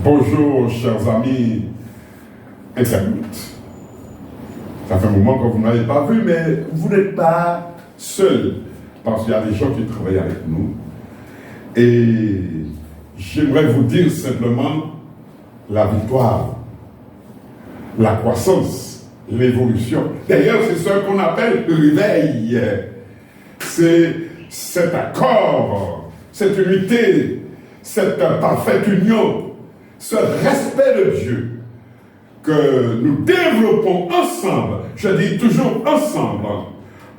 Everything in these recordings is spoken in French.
Bonjour, chers amis internautes. Ça fait un moment que vous ne m'avez pas vu, mais vous n'êtes pas seul, parce qu'il y a des gens qui travaillent avec nous. Et j'aimerais vous dire simplement la victoire, la croissance, l'évolution. D'ailleurs, c'est ce qu'on appelle le réveil. C'est cet accord, cette unité, cette parfaite union, ce respect de Dieu que nous développons ensemble, je dis toujours ensemble,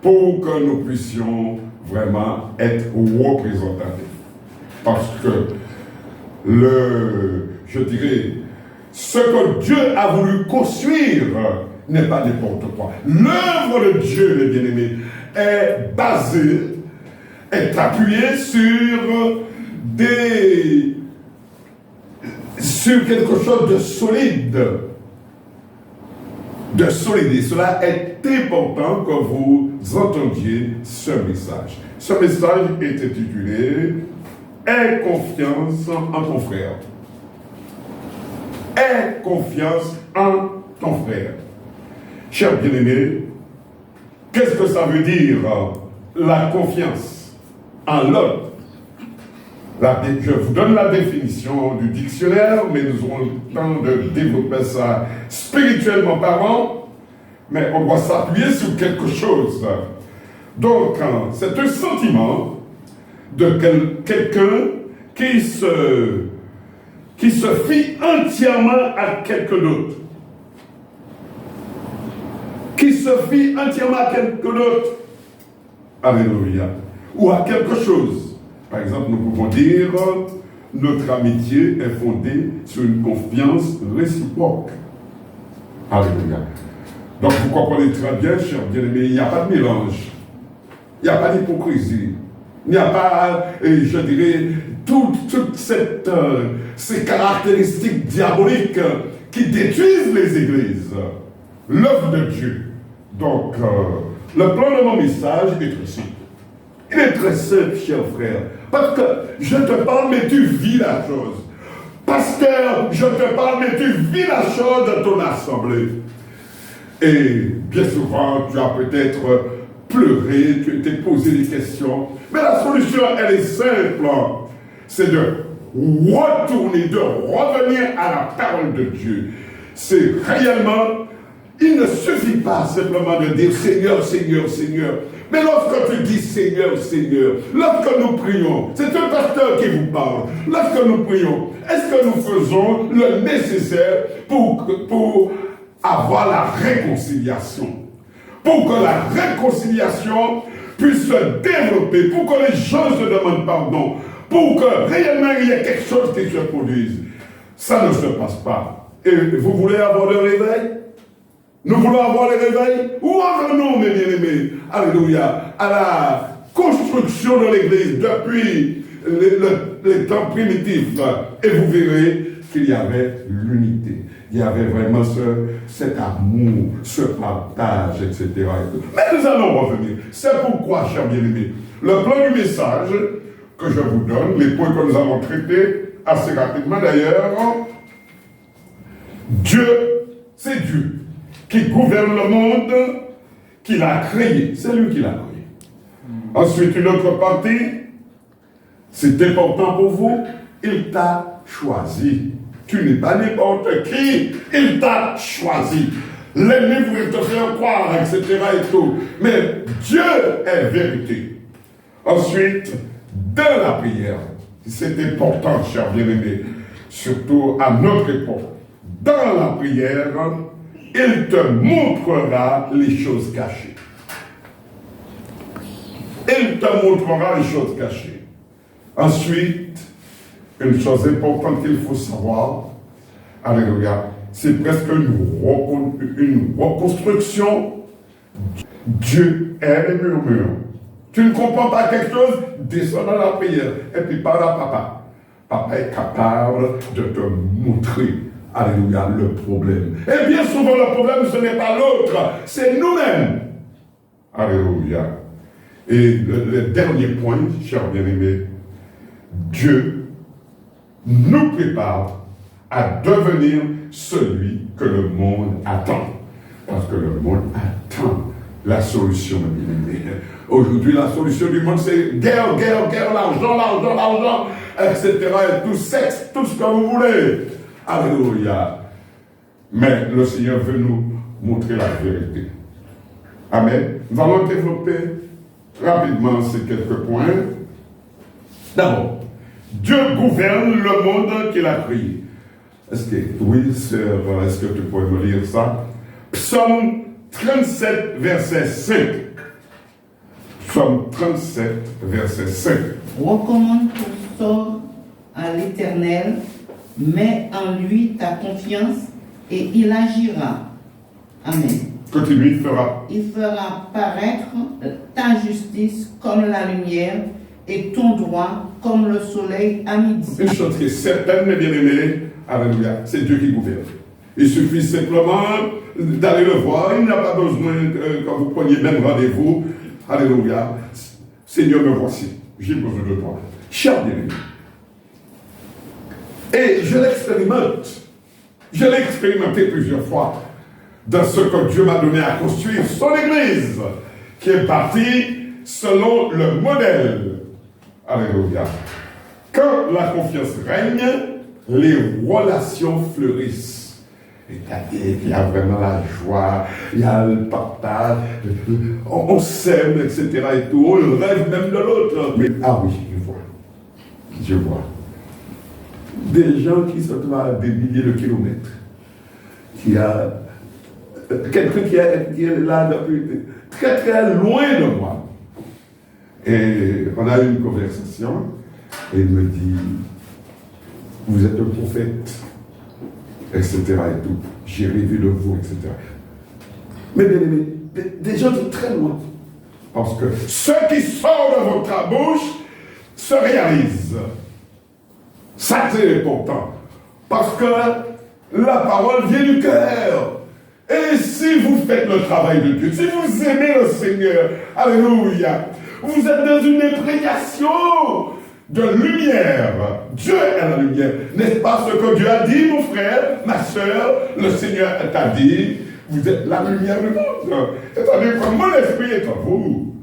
pour que nous puissions vraiment être représentatifs. Parce que je dirais, ce que Dieu a voulu construire n'est pas n'importe quoi. L'œuvre de Dieu, les bien-aimés, est basée, est appuyée sur quelque chose de solide. De solide. Et cela est important que vous entendiez ce message. Ce message est intitulé « Aie confiance en ton frère ». Aie confiance en ton frère. Chers bien-aimés, qu'est-ce que ça veut dire la confiance en l'autre? Je vous donne la définition du dictionnaire, mais nous aurons le temps de développer ça spirituellement parlant, mais on doit s'appuyer sur quelque chose. Donc, c'est un sentiment de quelqu'un qui se fie entièrement à quelqu'un d'autre. Qui se fie entièrement à quelqu'un d'autre. Alléluia. Ou à quelque chose. Par exemple, nous pouvons dire notre amitié est fondée sur une confiance réciproque. Alléluia. Donc vous comprenez très bien, chers bien-aimés, il n'y a pas de mélange. Il n'y a pas d'hypocrisie. Il n'y a pas, je dirais, toutes ces caractéristiques diaboliques qui détruisent les églises. L'œuvre de Dieu. Donc, le plan de mon message est très simple. Il est très simple, cher frère. Parce que je te parle, mais tu vis la chose. Pasteur, je te parle, mais tu vis la chose dans ton assemblée. Et bien souvent, tu as peut-être pleuré, tu t'es posé des questions. Mais la solution, elle est simple. C'est de retourner, de revenir à la parole de Dieu. C'est réellement, il ne suffit pas simplement de dire Seigneur, Seigneur, Seigneur. Mais lorsque tu dis Seigneur, Seigneur, lorsque nous prions, c'est un pasteur qui vous parle. Lorsque nous prions, est-ce que nous faisons le nécessaire pour avoir la réconciliation? Pour que la réconciliation puisse se développer, pour que les gens se demandent pardon, pour que réellement il y ait quelque chose qui se produise. Ça ne se passe pas. Et vous voulez avoir le réveil? Nous voulons avoir le réveil? Ou revenons, mes bien-aimés, alléluia, à la construction de l'Église depuis les temps primitifs. Et vous verrez qu'il y avait l'unité. Il y avait vraiment cet amour, ce partage, etc. Mais nous allons revenir. C'est pourquoi, chers bien-aimés, le plan du message que je vous donne, les points que nous allons traiter assez rapidement d'ailleurs, Dieu, c'est Dieu qui gouverne le monde, qui l'a créé. C'est lui qui l'a créé. Ensuite, une autre partie, c'est important pour vous, il t'a choisi. Tu n'es pas n'importe qui, il t'a choisi. L'ennemi voulait te faire croire, etc. et tout. Mais Dieu est vérité. Ensuite, dans la prière, c'est important, chers bien-aimés, surtout à notre époque, dans la prière, il te montrera les choses cachées. Il te montrera les choses cachées. Ensuite, une chose importante qu'il faut savoir, alléluia, c'est presque une reconstruction. Dieu est le murmure. Tu ne comprends pas quelque chose, descends dans la prière et puis parle à papa. Papa est capable de te montrer, alléluia, le problème. Et bien souvent, le problème, ce n'est pas l'autre, c'est nous-mêmes. Alléluia. Et le dernier point, chers bien-aimés, Dieu nous prépare à devenir celui que le monde attend. Parce que le monde attend la solution. Aujourd'hui, la solution du monde, c'est guerre, guerre, guerre, l'argent, etc. Et tout sexe, tout ce que vous voulez. Alléluia. Mais le Seigneur veut nous montrer la vérité. Amen. Nous allons développer rapidement ces quelques points. D'abord, Dieu gouverne le monde qu'il a créé. Oui, sœur, est-ce que tu pourrais me lire ça? Psaume 37, verset 5. Psaume 37, verset 5. Recommande ton sort à l'Éternel, mets en lui ta confiance et il agira. Amen. Continue, fera. Il fera paraître ta justice comme la lumière et ton droit comme le soleil à midi. Une chose qui est certaine, mes bien-aimés, alléluia, c'est Dieu qui gouverne. Il suffit simplement d'aller le voir. Il n'a pas besoin que vous preniez même rendez-vous. Alléluia. Seigneur, me voici. J'ai besoin de toi. Cher bien-aimé. Et je l'expérimente. Je l'ai expérimenté plusieurs fois dans ce que Dieu m'a donné à construire, son Église, qui est partie selon le modèle. Alléluia. Quand la confiance règne, les relations fleurissent. Il y a vraiment la joie, il y a le partage, on s'aime, etc. et tout. On rêve même de l'autre. Mais, ah oui, je vois. Des gens qui se trouvent à des milliers de kilomètres, qui a quelqu'un qui est là depuis très très loin de moi. Et on a eu une conversation, et il me dit, vous êtes un prophète, etc. et tout. J'ai rêvé de vous, etc. Mais bien aimé, des gens de très loin. Parce que ce qui sort de votre bouche se réalise. Ça c'est important. Parce que la parole vient du cœur. Et si vous faites le travail de Dieu, si vous aimez le Seigneur, alléluia, vous êtes dans une imprégnation de lumière. Dieu est la lumière. N'est-ce pas ce que Dieu a dit, mon frère, ma soeur? Le Seigneur t'a dit, vous êtes la lumière du monde. C'est-à-dire que mon esprit est en vous.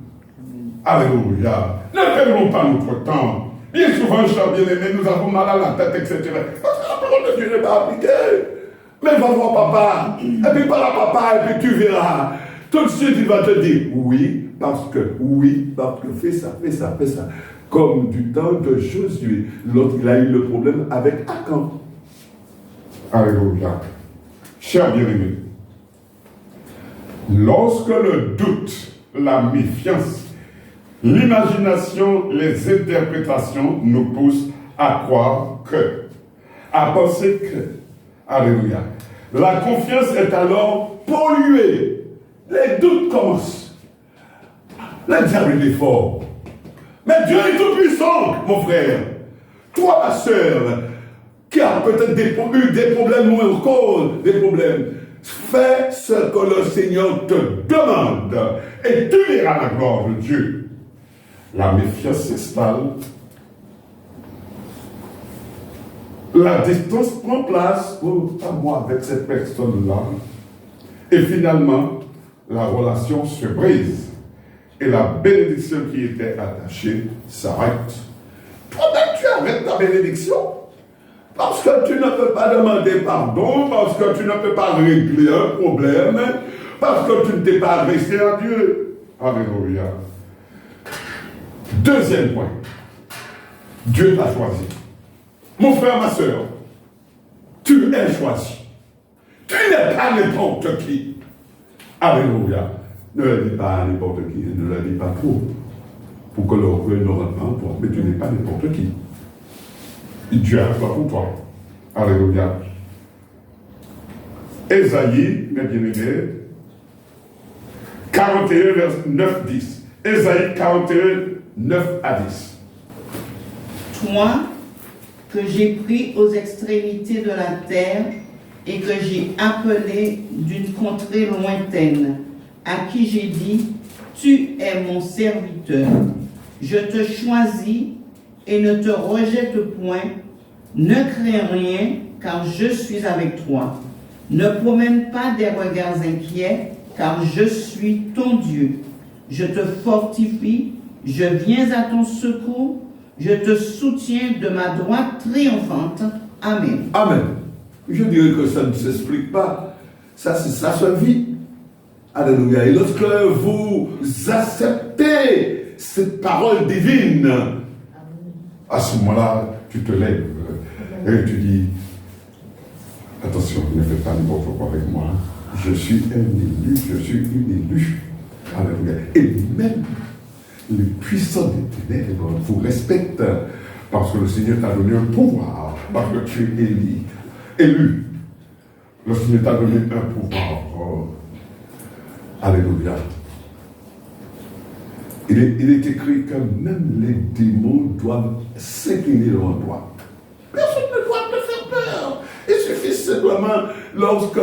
Alléluia. Ne perdons pas notre temps. Bien souvent, chers bien-aimés, nous avons mal à la tête, etc. Parce que la parole de Dieu n'est pas appliquée. Mais va voir papa. Et puis par là, papa, et puis tu verras. Tout de suite, il va te dire, oui, parce que fais ça, fais ça, fais ça. Comme du temps de Josué, l'autre, il a eu le problème avec Akan. Alléluia. Chers bien-aimés, lorsque le doute, la méfiance, l'imagination, les interprétations nous poussent à croire que, à penser que, alléluia, la confiance est alors polluée. Les doutes commencent. Le diable est fort. Mais Dieu est tout puissant, mon frère. Toi, ma soeur, qui a peut-être eu des problèmes ou encore des problèmes, fais ce que le Seigneur te demande et tu verras la gloire de Dieu. La méfiance s'installe. La distance prend place. Oh, pas moi avec cette personne-là. Et finalement, la relation se brise. Et la bénédiction qui était attachée s'arrête. Toi-même, tu arrêtes ta bénédiction. Parce que tu ne peux pas demander pardon, parce que tu ne peux pas régler un problème, parce que tu ne t'es pas adressé à Dieu. Alléluia. Deuxième point. Dieu t'a choisi. Mon frère, ma soeur, tu es choisi. Tu n'es pas n'importe qui. Alléluia. Ne le dis pas à n'importe qui, ne le dis pas trop, pour que l'orgueil ne rentre pas en toi. Mais tu n'es pas n'importe qui. Dieu a toi pour toi. Alléluia. Ésaïe, mes bien-aimés, 41, verset 9, 10. Ésaïe 41, 9 à 10. Toi, que j'ai pris aux extrémités de la terre et que j'ai appelé d'une contrée lointaine, à qui j'ai dit, tu es mon serviteur. Je te choisis et ne te rejette point. Ne crains rien, car je suis avec toi. Ne promène pas des regards inquiets, car je suis ton Dieu. Je te fortifie, je viens à ton secours, je te soutiens de ma droite triomphante. Amen. Amen. Je dirais que ça ne s'explique pas. Ça, c'est sa seule vie. Alléluia. Et lorsque vous acceptez cette parole divine, à ce moment-là, tu te lèves et tu dis, attention, ne faites pas n'importe quoi avec moi. Je suis un élu, je suis une élue. Alléluia. Et même les puissants des ténèbres vous respectent parce que le Seigneur t'a donné un pouvoir, parce que tu es élu. Le Seigneur t'a donné un pouvoir. Alléluia. Il est écrit que même les démons doivent s'incliner devant toi. Personne ne doit te faire peur. Il suffit simplement lorsque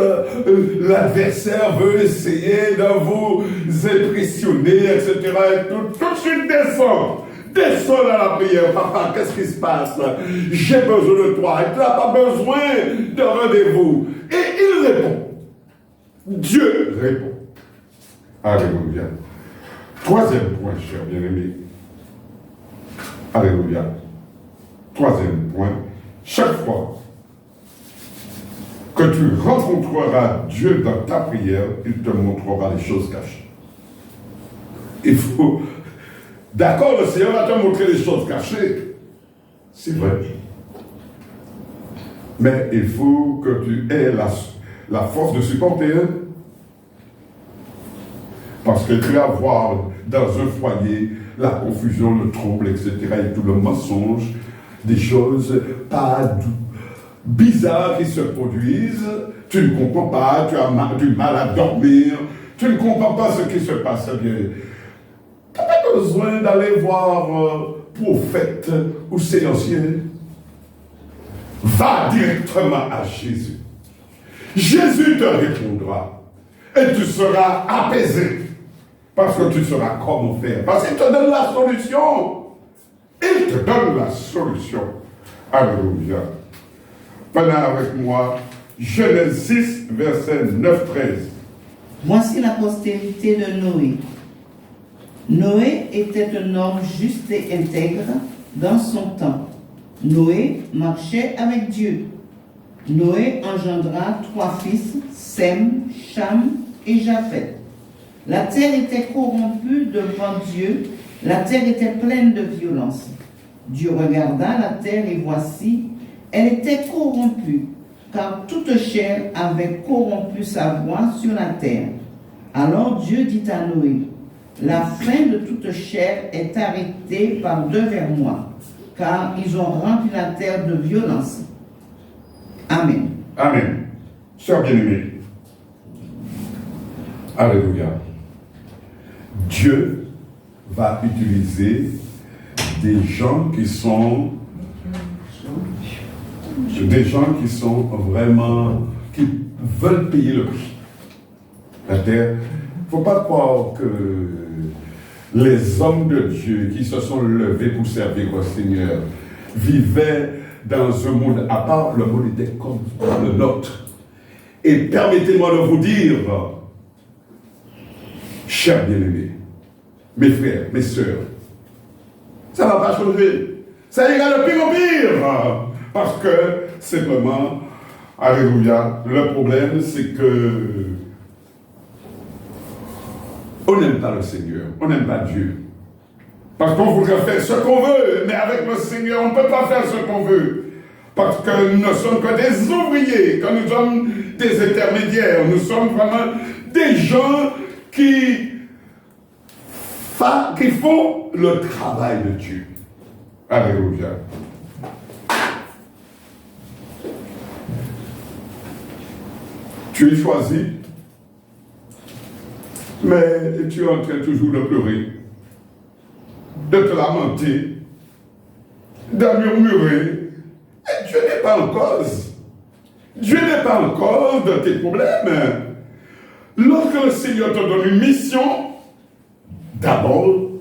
l'adversaire veut essayer de vous impressionner, etc. Et tout de suite descends. Descends dans la prière. Papa, qu'est-ce qui se passe? J'ai besoin de toi. Et tu n'as pas besoin de rendez-vous. Et il répond. Dieu répond. Alléluia. Troisième point, cher bien-aimé. Alléluia. Troisième point. Chaque fois que tu rencontreras Dieu dans ta prière, il te montrera les choses cachées. Il faut... D'accord, le Seigneur va te montrer les choses cachées. C'est vrai. Mais il faut que tu aies la force de supporter. Parce que tu vas voir dans un foyer la confusion, le trouble, etc. et tout le mensonge, des choses pas bizarres qui se produisent. Tu ne comprends pas, tu as du mal à dormir, tu ne comprends pas ce qui se passe. Bien, tu n'as pas besoin d'aller voir prophète ou séancier. Va directement à Jésus. Jésus te répondra et tu seras apaisé. Parce que tu sauras comment faire. Parce qu'il te donne la solution. Il te donne la solution. Alléluia. Prenez avec moi Genèse 6, verset 9-13. Voici la postérité de Noé. Noé était un homme juste et intègre dans son temps. Noé marchait avec Dieu. Noé engendra 3 fils, Sem, Cham et Japheth. La terre était corrompue devant Dieu, la terre était pleine de violence. Dieu regarda la terre et voici, elle était corrompue, car toute chair avait corrompu sa voix sur la terre. Alors Dieu dit à Noé, la fin de toute chair est arrêtée par devers moi, car ils ont rempli la terre de violence. Amen. Amen. Sœur bien-aimée. Alléluia. Dieu va utiliser des gens qui sont vraiment, qui veulent payer le prix. La terre, il ne faut pas croire que les hommes de Dieu qui se sont levés pour servir au Seigneur vivaient dans un monde à part. Le monde était comme le nôtre. Et permettez-moi de vous dire, chers bien-aimés, mes frères, mes sœurs, ça ne va pas changer. Ça ira de pire en pire. Parce que, simplement, alléluia, le problème, c'est que on n'aime pas le Seigneur, on n'aime pas Dieu. Parce qu'on voudrait faire ce qu'on veut, mais avec le Seigneur, on ne peut pas faire ce qu'on veut. Parce que nous ne sommes que des ouvriers, que nous sommes des intermédiaires, nous sommes vraiment des gens qui font le travail de Dieu. Alléluia. Tu es choisi, mais tu es en train toujours de pleurer, de te lamenter, de murmurer. Et Dieu n'est pas en cause. Dieu n'est pas en cause de tes problèmes. Lorsque le Seigneur te donne une mission, d'abord,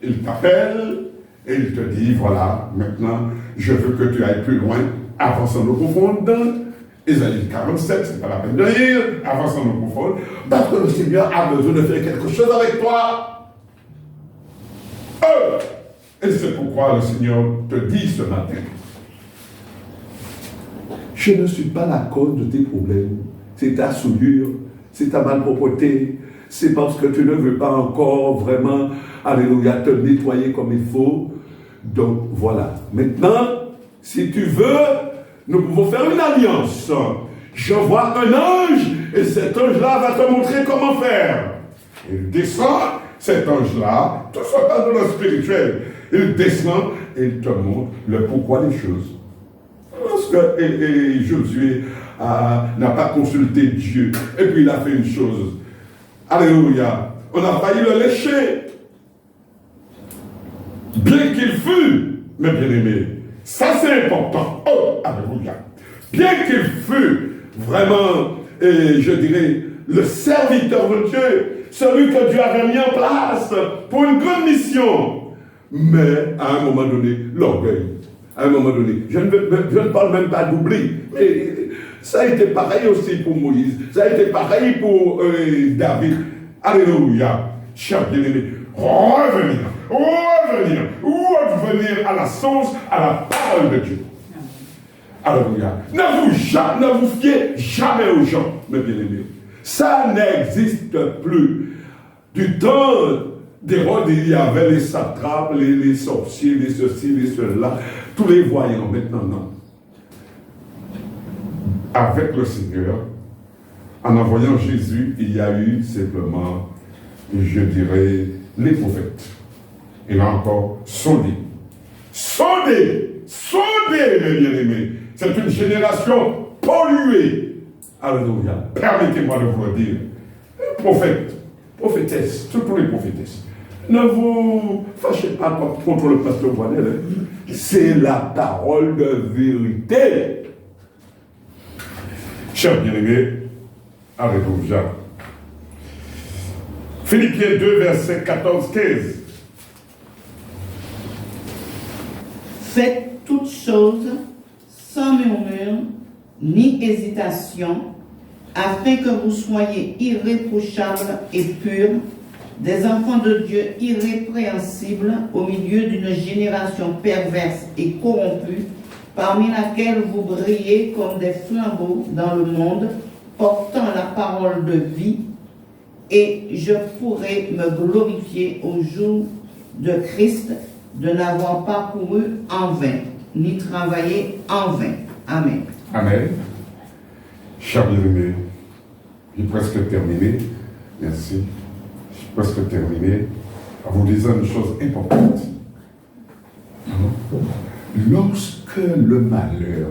il t'appelle et il te dit, voilà, maintenant, je veux que tu ailles plus loin. avançons nos profondeurs. Ésaïe 47, c'est pas la peine de lire, avançons nos profondeurs, parce que le Seigneur a besoin de faire quelque chose avec toi. Et c'est pourquoi le Seigneur te dit ce matin, je ne suis pas la cause de tes problèmes. C'est ta souillure, c'est ta malpropreté, c'est parce que tu ne veux pas encore vraiment, alléluia, te nettoyer comme il faut. Donc voilà. Maintenant, si tu veux, nous pouvons faire une alliance. J'envoie un ange et cet ange-là va te montrer comment faire. Il descend, cet ange-là, tout ça dans le spirituel. Il descend et il te montre le pourquoi des choses. Lorsque Josué n'a pas consulté Dieu, et puis il a fait une chose. Alléluia. On a failli le lécher. Bien qu'il fût, mes bien-aimés, ça c'est important. Oh, alléluia. Bien qu'il fût vraiment, je dirais, le serviteur de Dieu, celui que Dieu avait mis en place pour une grande mission. Mais à un moment donné, l'orgueil. À un moment donné, je ne parle même pas d'oubli. Mais ça a été pareil aussi pour Moïse. Ça a été pareil pour David. Alléluia. Cher bien-aimé, revenir à la source, à la parole de Dieu. Alléluia. Ne vous fiez jamais aux gens, mes bien-aimés. Ça n'existe plus. Du temps d'Hérode, il y avait les satrapes, les sorciers, les ceci, les cela, tous les voyants. Maintenant, non. Avec le Seigneur, en envoyant Jésus, il y a eu simplement, je dirais, les prophètes. Et là encore, sondez, mes bien-aimés. C'est une génération polluée. Alléluia. Permettez-moi de vous le dire. Prophètes, prophétesses, surtout les prophétesses. Ne vous fâchez pas contre le pasteur Vanel. C'est la parole de vérité. Chers bien-aimés, alléluia. Philippiens 2, verset 14-15. Faites toutes choses sans murmure ni hésitation, afin que vous soyez irréprochables et purs, des enfants de Dieu irrépréhensibles au milieu d'une génération perverse et corrompue, parmi laquelle vous brillez comme des flambeaux dans le monde, portant la parole de vie, et je pourrai me glorifier au jour de Christ, de n'avoir pas couru en vain, ni travaillé en vain. Amen. Amen. Chers bien-aimés, j'ai presque terminé. Merci. J'ai presque terminé en vous disant une chose importante. Lorsque le malheur,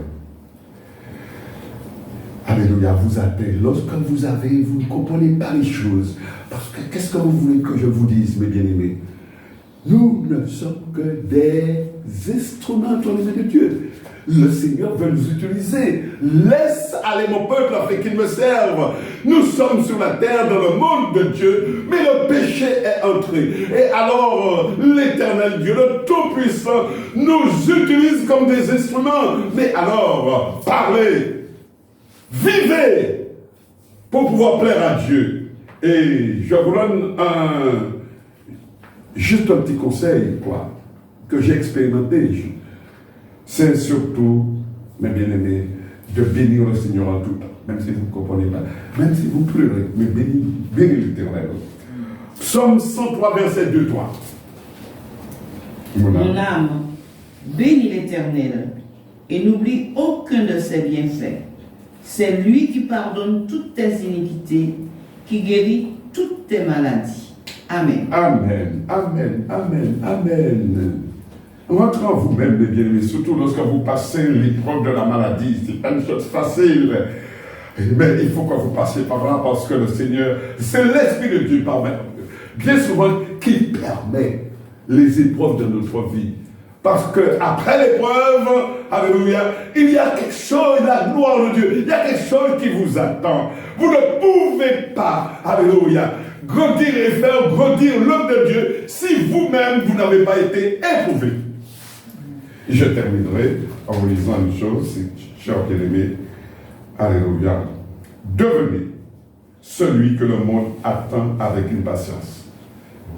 alléluia, vous atteint, lorsque vous ne comprenez pas les choses, parce que qu'est-ce que vous voulez que je vous dise, mes bien-aimés? Nous ne sommes que des instruments entre les mains de Dieu. Le Seigneur veut nous utiliser. Laisse aller mon peuple afin qu'il me serve. Nous sommes sur la terre, dans le monde de Dieu, mais le péché est entré. Et alors, l'Éternel Dieu, le Tout-Puissant, nous utilise comme des instruments. Mais alors, parlez, vivez, pour pouvoir plaire à Dieu. Et je vous donne juste un petit conseil, que j'ai expérimenté. C'est surtout, mes bien-aimés, de bénir le Seigneur en tout temps, même si vous ne comprenez pas, même si vous pleurez, mais bénis l'Éternel. Psaume 103, verset 2-3. Mon âme, bénis l'Éternel et n'oublie aucun de ses bienfaits. C'est lui qui pardonne toutes tes iniquités, qui guérit toutes tes maladies. Amen. Amen, amen, amen, amen. Rentrez en vous-même, mes bien-aimés, surtout lorsque vous passez l'épreuve de la maladie. Ce n'est pas une chose facile. Mais il faut que vous passiez par là parce que le Seigneur, c'est l'Esprit de Dieu, bien souvent, qui permet les épreuves de notre vie. Parce qu'après l'épreuve, alléluia, il y a quelque chose, la gloire de Dieu, il y a quelque chose qui vous attend. Vous ne pouvez pas, alléluia, grandir et faire grandir l'œuvre de Dieu si vous-même, vous n'avez pas été éprouvé. Je terminerai en vous lisant une chose, cher bien-aimé, alléluia. Devenez celui que le monde attend avec impatience.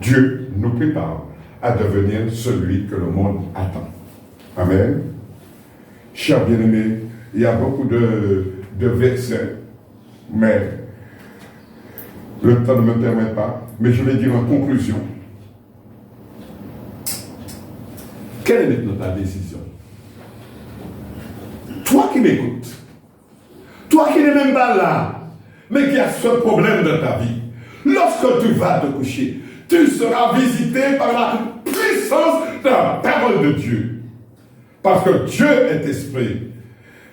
Dieu nous prépare à devenir celui que le monde attend. Amen. Chers bien-aimés, il y a beaucoup de versets, mais le temps ne me permet pas. Mais je vais dire en conclusion. Quelle est maintenant ta décision? Toi qui m'écoutes, toi qui n'es même pas là, mais qui as ce problème dans ta vie, lorsque tu vas te coucher, tu seras visité par la puissance de la parole de Dieu. Parce que Dieu est esprit.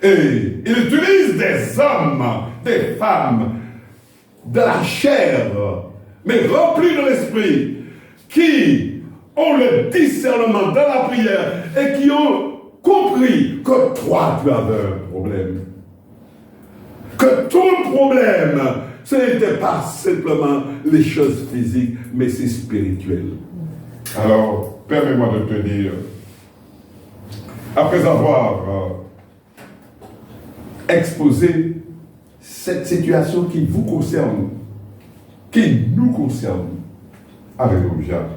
Et il utilise des hommes, des femmes, de la chair, mais remplis de l'esprit, qui ont le discernement dans la prière et qui ont compris que toi, tu avais un problème. Que ton problème, ce n'était pas simplement les choses physiques, mais c'est spirituel. Alors, permets-moi de te dire, après avoir exposé cette situation qui vous concerne, qui nous concerne, alléluia.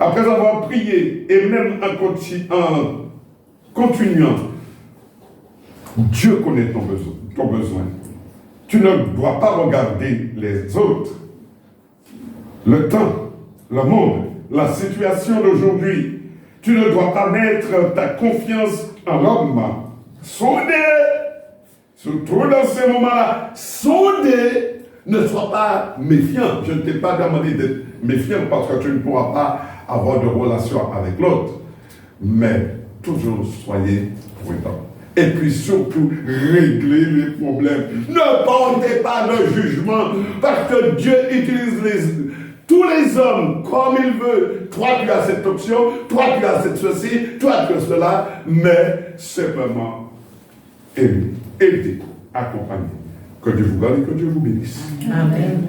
Après avoir prié et même en continuant, Dieu connaît ton besoin. Tu ne dois pas regarder les autres, le temps, le monde, la situation d'aujourd'hui. Tu ne dois pas mettre ta confiance en l'homme. Sondez, surtout dans ces moments-là, sondez, ne sois pas méfiant. Je ne t'ai pas demandé d'être méfiant parce que tu ne pourras pas avoir de relation avec l'autre. Mais toujours soyez prudents. Et puis surtout, réglez les problèmes. Ne portez pas de jugement parce que Dieu utilise tous les hommes comme il veut. Toi, tu as cette option, toi, tu as cette ceci, toi, tu as cela, mais simplement aimer, aider, accompagner. Que Dieu vous garde et que Dieu vous bénisse. Amen.